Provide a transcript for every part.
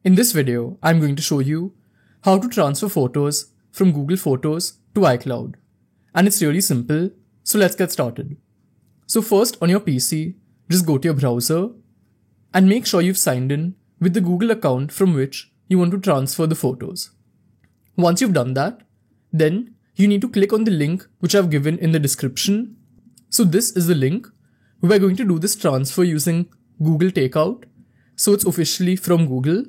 In this video, I'm going to show you how to transfer photos from Google Photos to iCloud. And it's really simple, so let's get started. So first, on your PC, just go to your browser and make sure you've signed in with the Google account from which you want to transfer the photos. Once you've done that, then you need to click on the link which I've given in the description. So this is the link. We're going to do this transfer using Google Takeout. So it's officially from Google.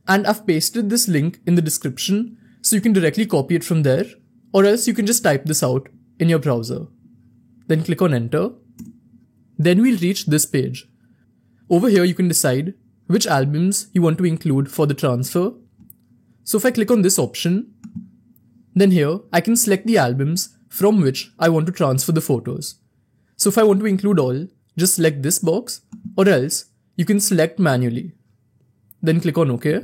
And I've pasted this link in the description so you can directly copy it from there, or else you can just type this out in your browser. Then click on enter. Then we'll reach this page. Over here you can decide which albums you want to include for the transfer. So if I click on this option, then here I can select the albums from which I want to transfer the photos. So if I want to include all, just select this box, or else you can select manually. Then click on OK.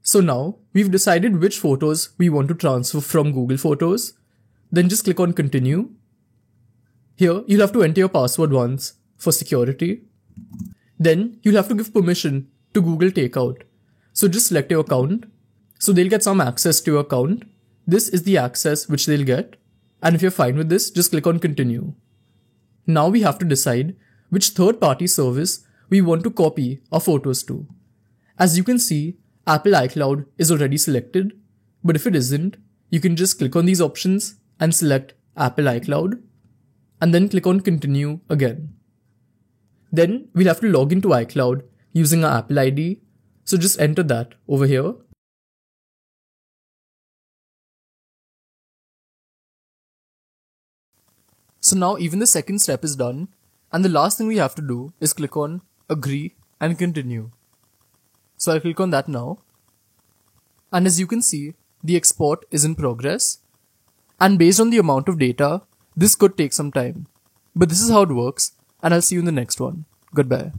So now we've decided which photos we want to transfer from Google Photos. Then just click on continue. Here you'll have to enter your password once for security. Then you'll have to give permission to Google Takeout. So just select your account. So they'll get some access to your account. This is the access which they'll get. And if you're fine with this, just click on continue. Now we have to decide which third-party service we want to copy our photos to. As you can see, Apple iCloud is already selected, but if it isn't, you can just click on these options and select Apple iCloud, and then click on continue again. Then we'll have to log into iCloud using our Apple ID, so just enter that over here. So now even the second step is done, and the last thing we have to do is click on agree and continue. So I'll click on that now. And as you can see, the export is in progress. And based on the amount of data, this could take some time. But this is how it works, and I'll see you in the next one. Goodbye.